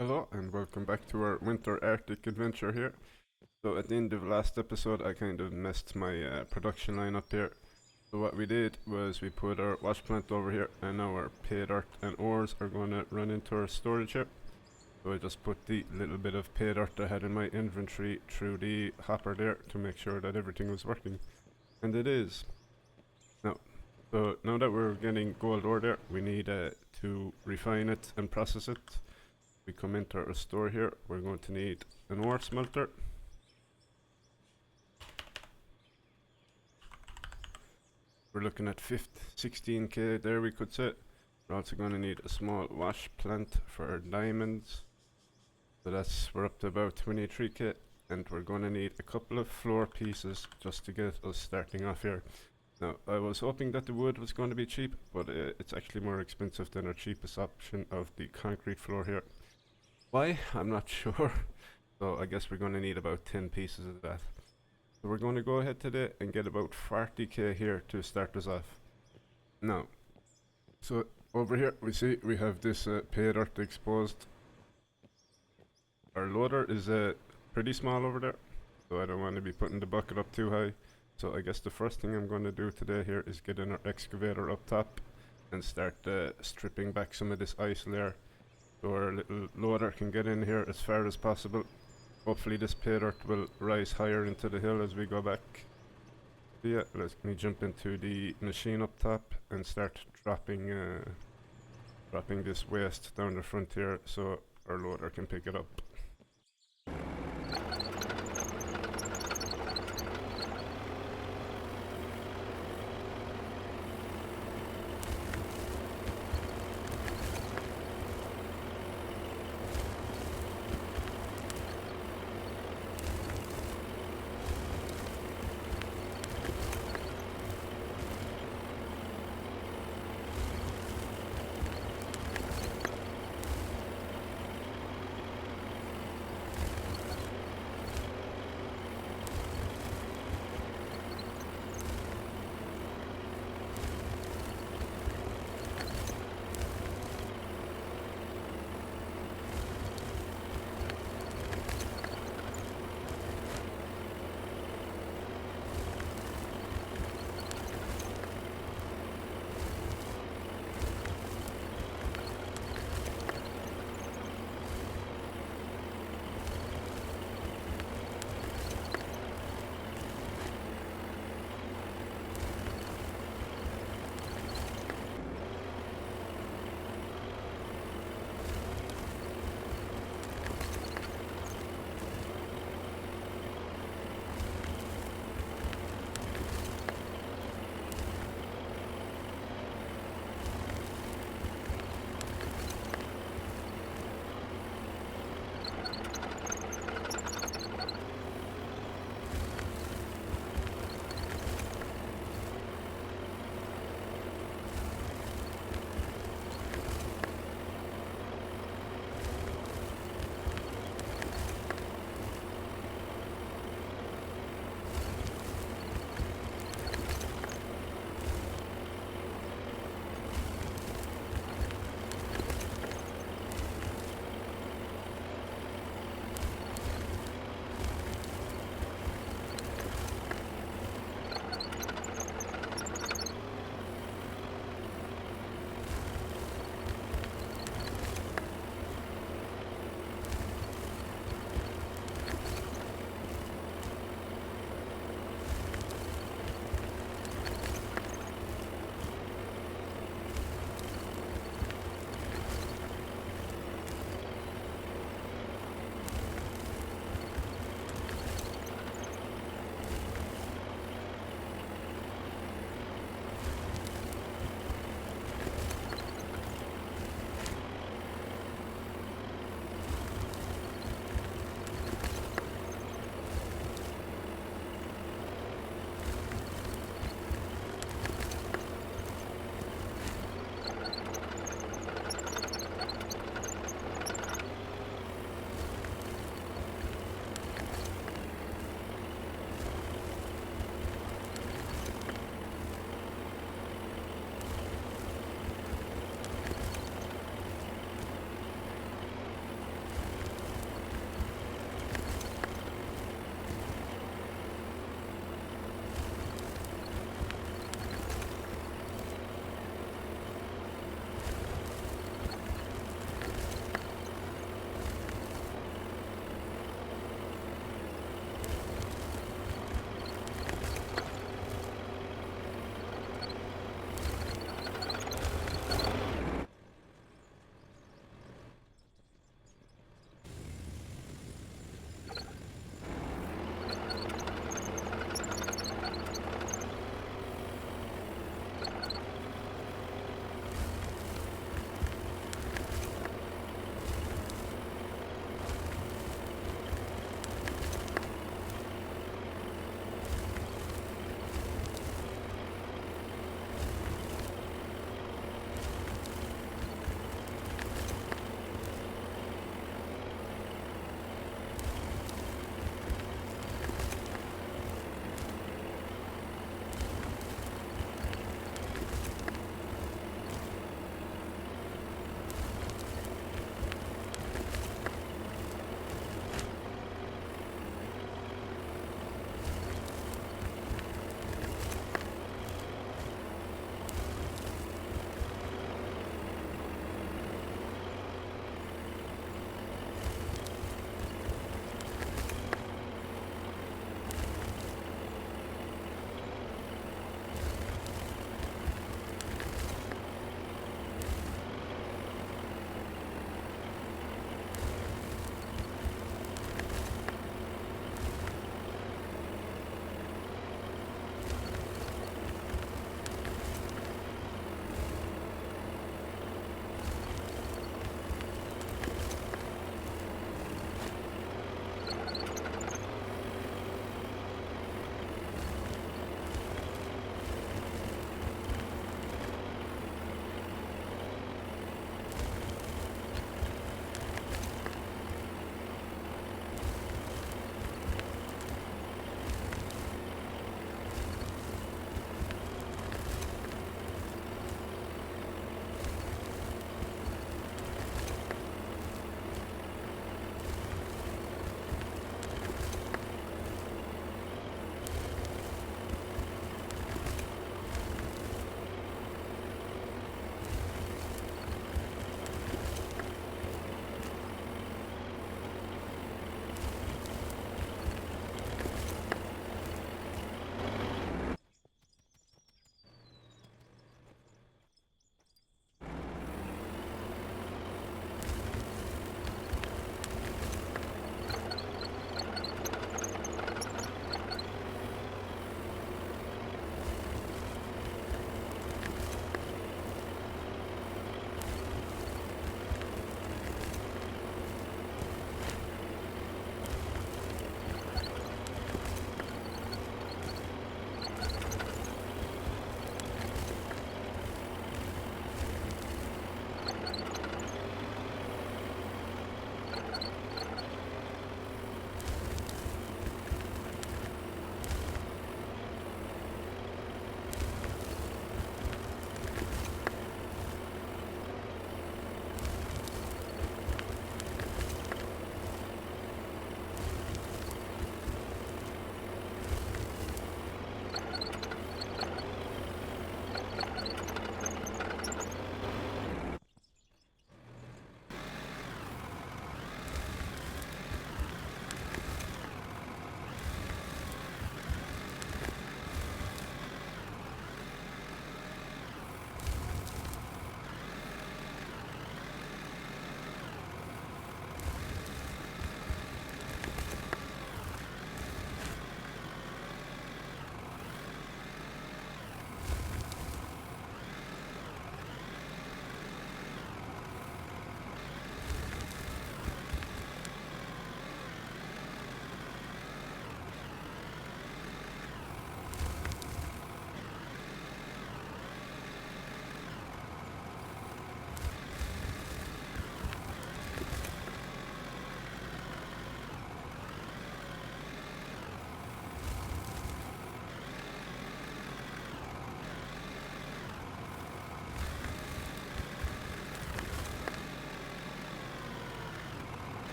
Hello and welcome back to our winter Arctic adventure here. So at the end of last episode I kind of messed my production line up here. So what we did was we put our wash plant over here and now our pay dirt and ores are going to run into our storage here. So I just put the little bit of pay dirt I had in my inventory through the hopper there to make sure that everything was working. And it is. Now that we're getting gold ore there, we need to refine it and process it. We come into our store here, we're going to need an ore smelter. We're looking at 16k there, we could say. We're also going to need a small wash plant for our diamonds. So we're up to about 23k, and we're going to need a couple of floor pieces just to get us starting off here. Now, I was hoping that the wood was going to be cheap, but it's actually more expensive than our cheapest option of the concrete floor here. Why? I'm not sure. So I guess we're going to need about 10 pieces of that. So we're going to go ahead today and get about 40k here to start us off. Now, so over here we see we have this pay dirt exposed. Our loader is pretty small over there, so I don't want to be putting the bucket up too high. So I guess the first thing I'm going to do today here is get in our excavator up top and start stripping back some of this ice layer so our little loader can get in here as far as possible. Hopefully this pay dirt will rise higher into the hill as we go back. So yeah, let me jump into the machine up top and start dropping this waste down the front here so our loader can pick it up.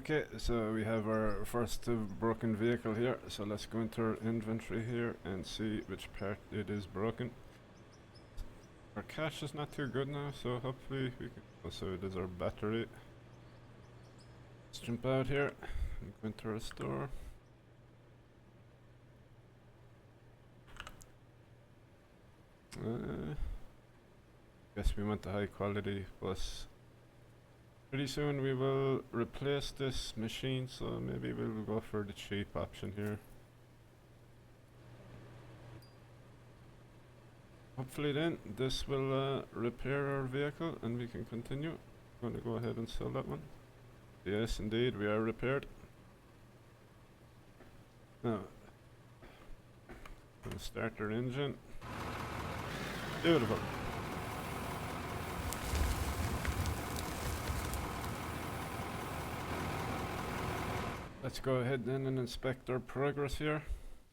Okay, so we have our first broken vehicle here, so let's go into our inventory here and see which part it is broken. Our cash is not too good now, so hopefully we can... Oh, so it is our battery. Let's jump out here and go into our store. Guess we want the high quality plus. Pretty soon we will replace this machine, so maybe we'll go for the cheap option here. Hopefully then this will repair our vehicle and we can continue. I'm going to go ahead and sell that one. Yes, indeed, we are repaired. Now, going to start our engine. Beautiful. Let's go ahead then and inspect our progress here.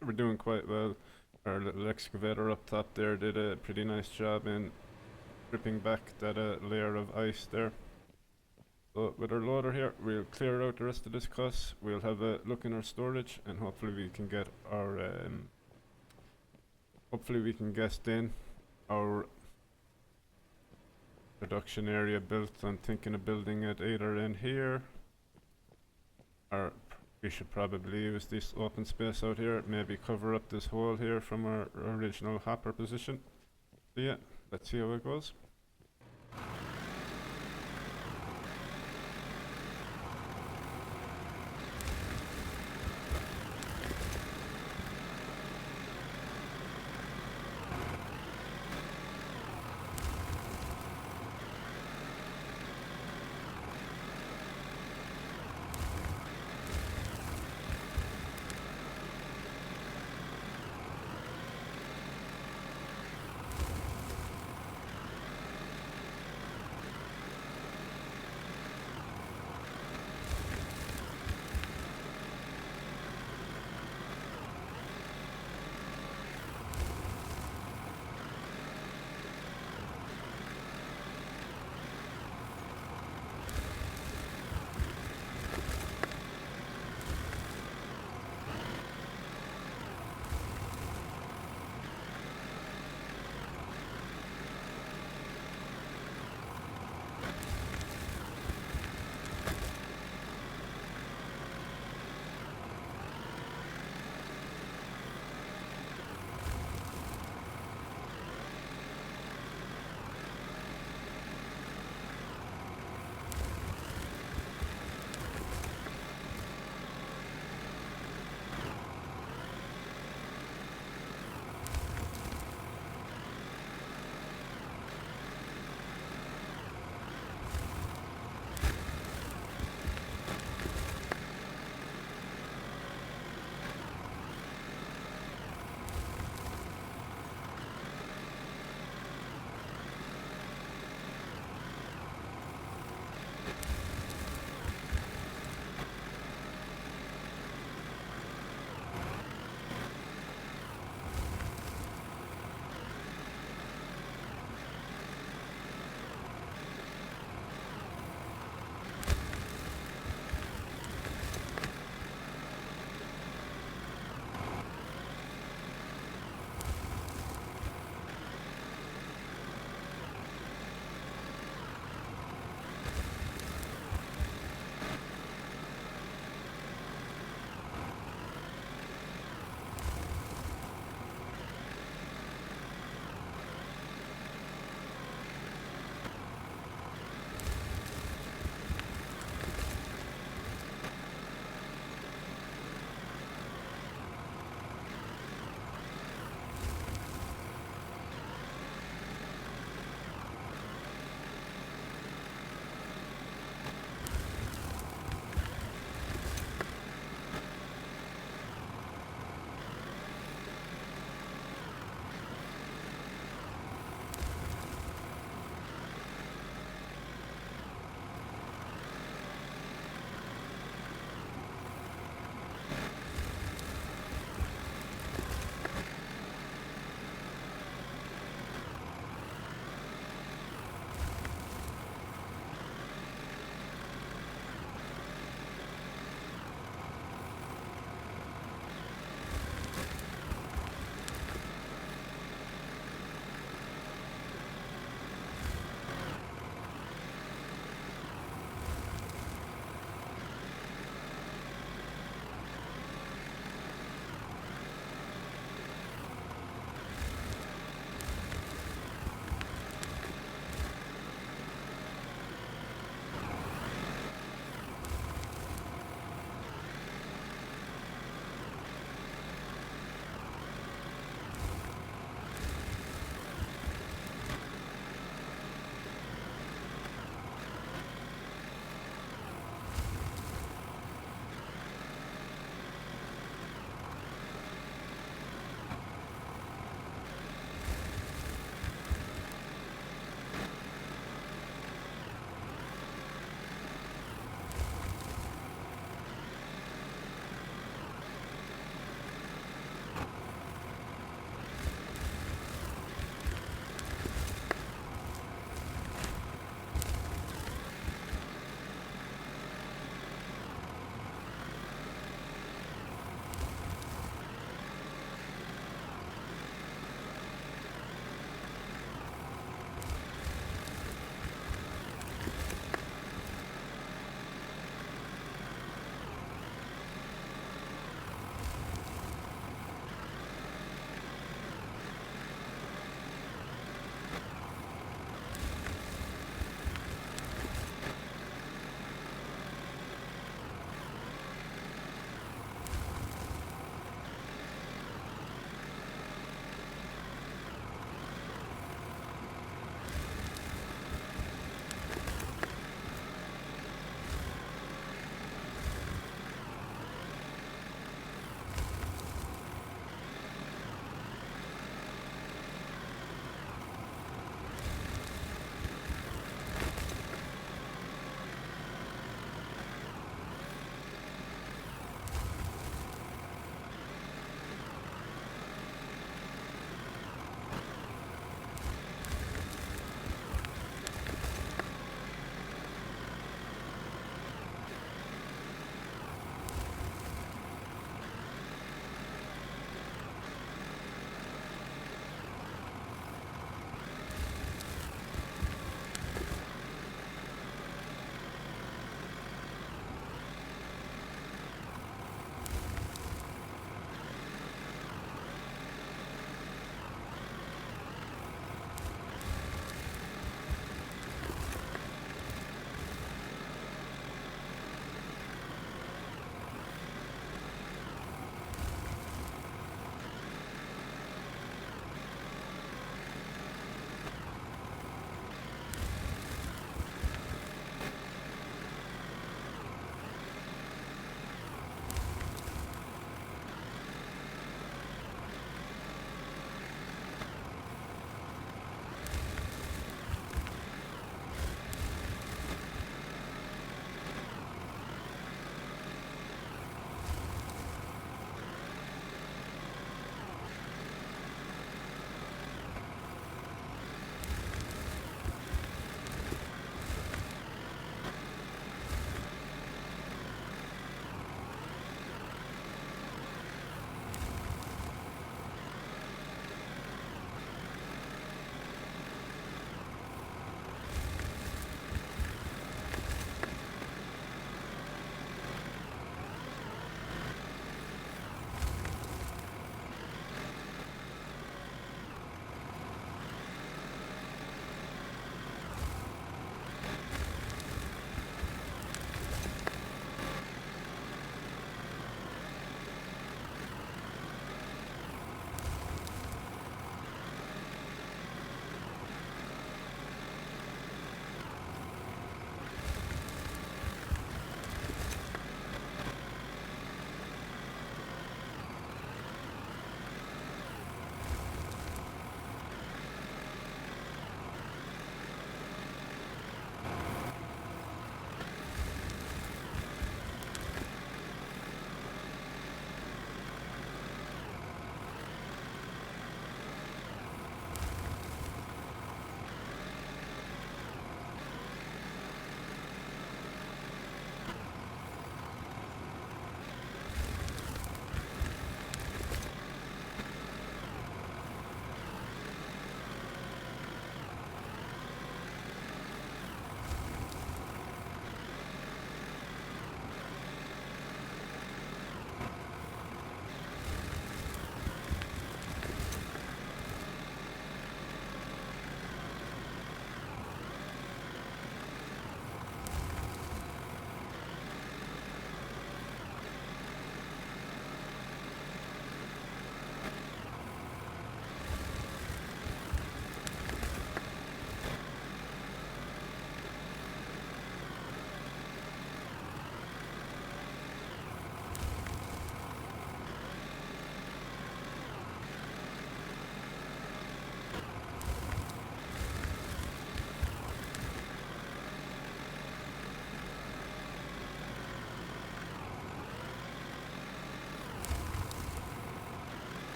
We're doing quite well. Our little excavator up top there did a pretty nice job in stripping back that layer of ice there. So with our loader here, we'll clear out the rest of this cuss. We'll have a look in our storage, and hopefully we can get our our production area built. I'm thinking of building it either in here, or we should probably use this open space out here, maybe cover up this hole here from our original hopper position. So yeah, let's see how it goes.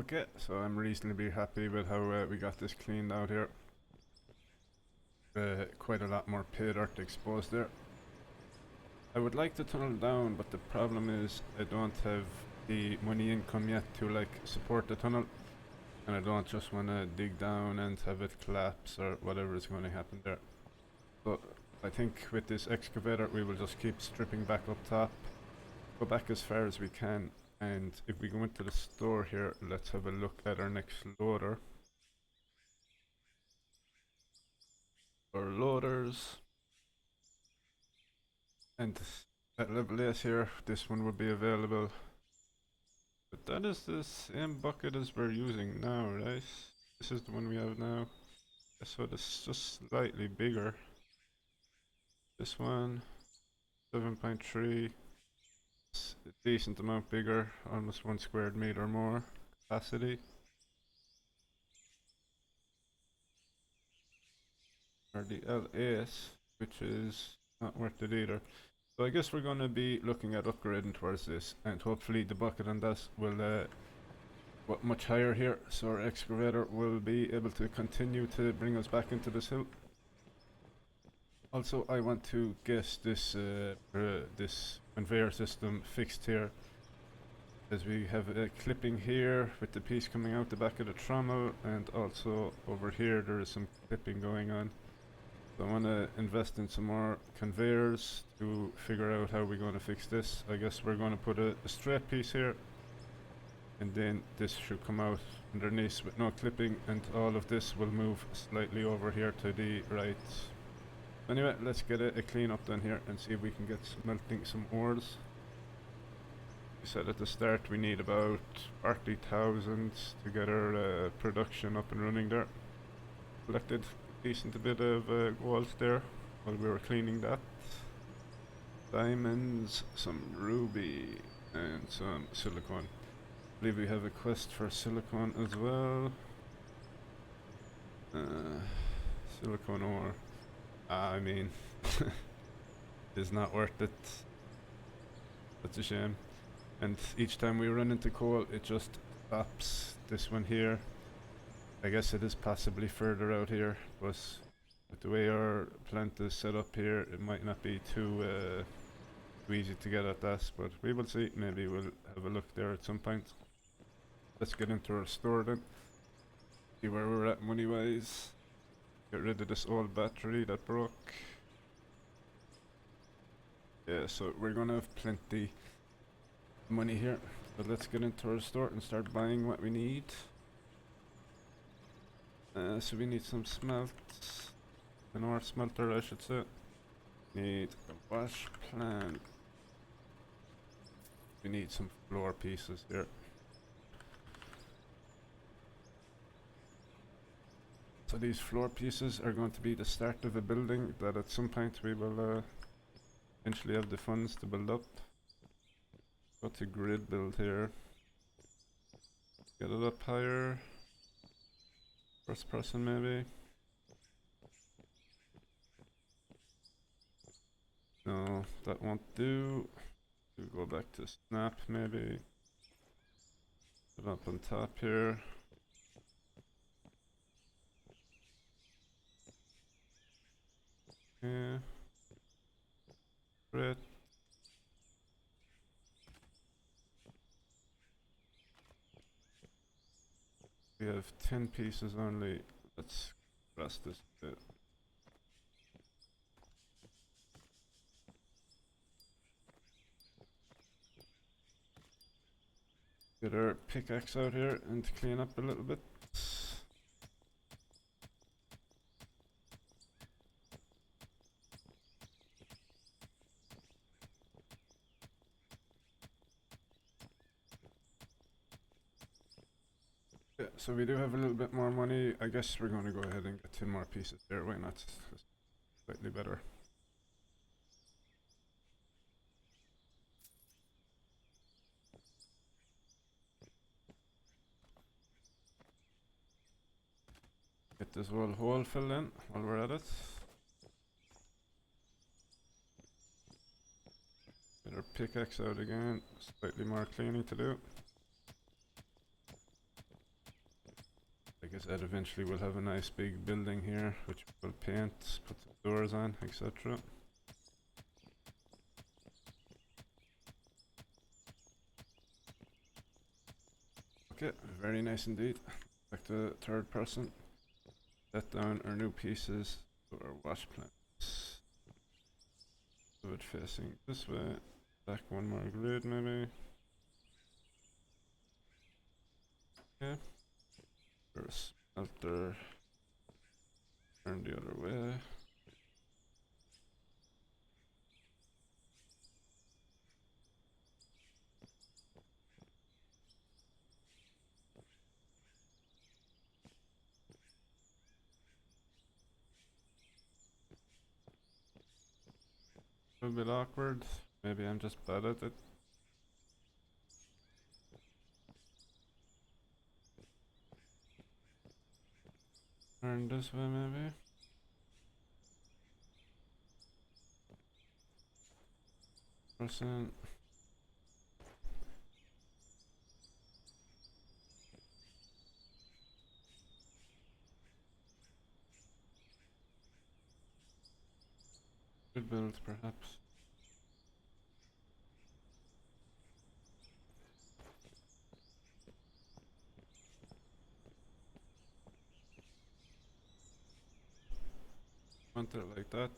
Okay, so I'm reasonably happy with how we got this cleaned out here. Quite a lot more pit dirt exposed there. I would like to tunnel down, but the problem is I don't have the money income yet to like support the tunnel, and I don't just want to dig down and have it collapse or whatever is going to happen there. So I think with this excavator we will just keep stripping back up top, go back as far as we can, and if we go into the store here, let's have a look at our next loader. Our loaders, and at level 8 here, this one will be available. But that is the same bucket as we're using now, right? This is the one we have now. So it's just slightly bigger. This one, 7.3. It's a decent amount bigger, almost 1 square meter more capacity. Or the L8, which is not worth it either. So I guess we're going to be looking at upgrading towards this, and hopefully the bucket on that will go much higher here, so our excavator will be able to continue to bring us back into this hill. Also, I want to get this this conveyor system fixed here, as we have a clipping here with the piece coming out the back of the trommel, and also over here there is some clipping going on. So I want to invest in some more conveyors to figure out how we're going to fix this. I guess we're going to put a straight piece here, and then this should come out underneath with no clipping, and all of this will move slightly over here to the right. Anyway, let's get a clean up done here and see if we can get smelting some ores. We said at the start we need about 40,000 to get our production up and running there. Collected decent bit of gold there while we were cleaning that. Diamonds, some ruby, and some silicone. I believe we have a quest for silicone as well. Silicone ore. I mean, it's not worth it. That's a shame. And each time we run into coal, it just stops. This one here, I guess it is possibly further out here, but with the way our plant is set up here, it might not be too easy to get at that, but we will see. Maybe we'll have a look there at some point. Let's get into our store then, see where we're at money wise. Get rid of this old battery that broke. Yeah, so we're gonna have plenty money here, but let's get into our store and start buying what we need. So we need some smelts, an ore smelter I should say. Need a wash plant. We need some floor pieces here. So these floor pieces are going to be the start of a building that at some point we will eventually have the funds to build up. Go to grid build here. Get it up higher. First person maybe. No, that won't do. We'll go back to snap maybe. Put it up on top here. Yeah. Great. We have 10 pieces only. Let's press this a bit. Get our pickaxe out here and clean up a little bit. Yeah, so we do have a little bit more money. I guess we're going to go ahead and get 10 more pieces there. Why not? It's slightly better. Get this whole hole filled in while we're at it. Get our pickaxe out again. Slightly more cleaning to do. I said, eventually we'll have a nice big building here, which we'll paint, put some doors on, etc. Okay, very nice indeed. Back to third person. Set down our new pieces to our wash plants. Do it facing this way. Back one more grid maybe. Okay. First smelter. Turn the other way. A bit awkward. Maybe I'm just bad at it. Turn this way maybe. Person. Good build perhaps. Want it like that.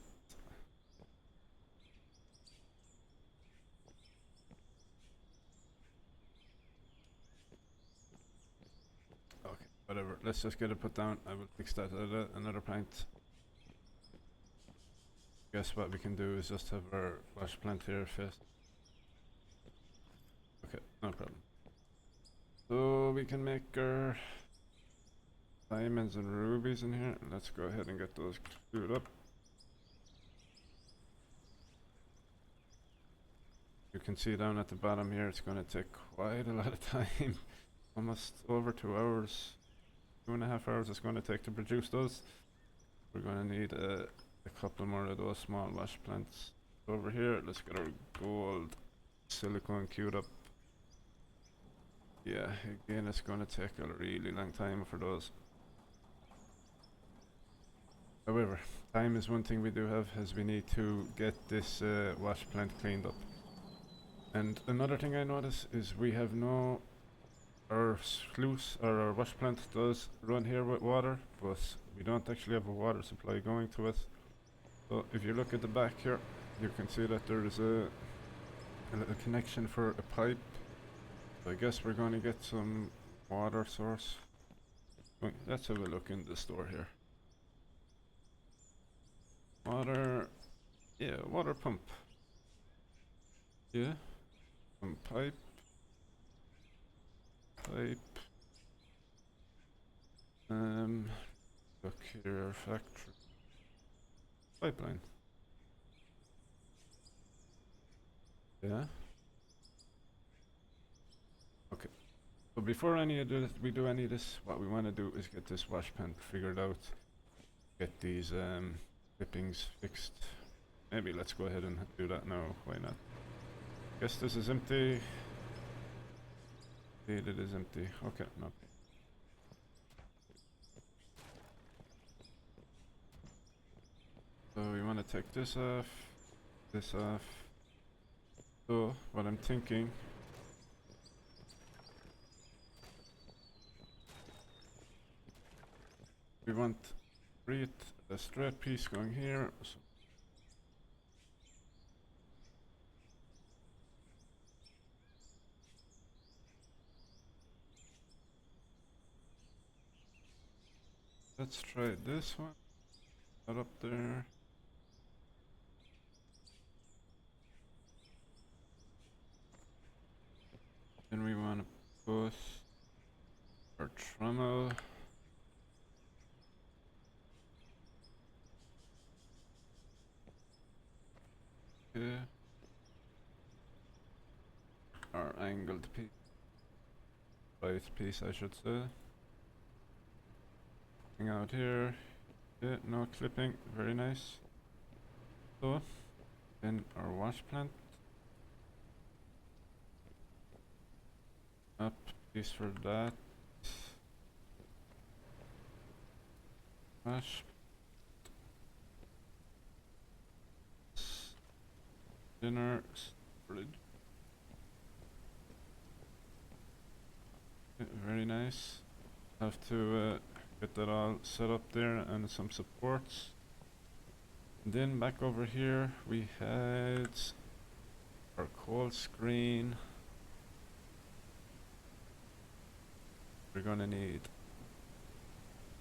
Okay, whatever. Let's just get it put down. I will fix that at another point. Guess what we can do is just have our wash plant here first. Okay, no problem. So we can make our diamonds and rubies in here. Let's go ahead and get those screwed up. You can see down at the bottom here, it's going to take quite a lot of time. Almost over 2 hours. 2.5 hours it's going to take to produce those. We're going to need a couple more of those small wash plants. Over here, let's get our gold silicone queued up. Yeah, again, it's going to take a really long time for those. However, time is one thing we do have, as we need to get this wash plant cleaned up. And another thing I notice is we have no... Our sluice, or our wash plant does run here with water, but we don't actually have a water supply going to it. So if you look at the back here, you can see that there is a little connection for a pipe. So I guess we're going to get some water source. Let's have a look in the store here. Water, yeah, water pump. Yeah, some pipe. Look here, factory. Pipeline. Yeah. Okay. So before we do any of this, what we want to do is get this wash plant figured out. Get these clippings fixed. Maybe let's go ahead and do that now. Why not? Guess this is empty. Indeed, it is empty. Okay, no. So we want to take this off, this off. So what I'm thinking, we want a straight piece going here. So let's try this one. That up there. Then we want to put our trommel. Okay. Our angled piece. Right piece, I should say. Hang out here. Yeah, no clipping. Very nice. So, then our wash plant. Up piece for that. Mash. Dinner. Storage. Very nice. Have to get that all set up there and some supports. And then back over here we had our coal screen. We're gonna need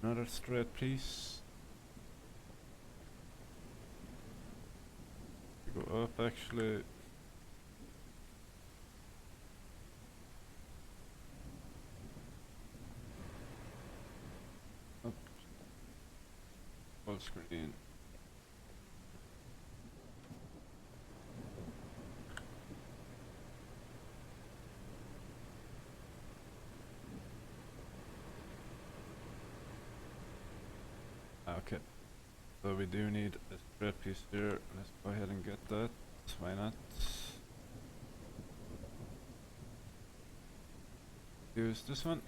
another straight piece. We go up actually. Up. Full screen. Okay. So we do need a straight piece there. Let's go ahead and get that. Why not? Use this one.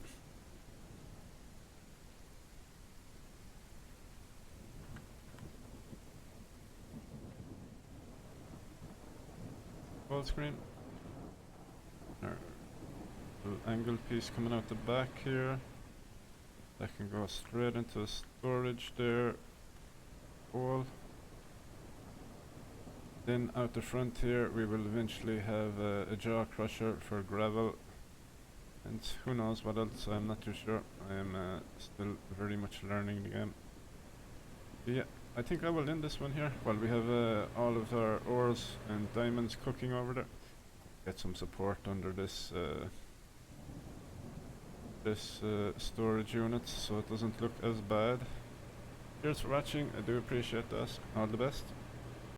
Full screen. Our little angle piece coming out the back here. That can go straight into storage there. Cool. Then out the front here we will eventually have a jaw crusher for gravel, and who knows what else, I'm not too sure. I am still very much learning the game. But yeah, I think I will end this one here while we have all of our ores and diamonds cooking over there. Get some support under this storage unit so it doesn't look as bad. Cheers for watching, I do appreciate that. All the best.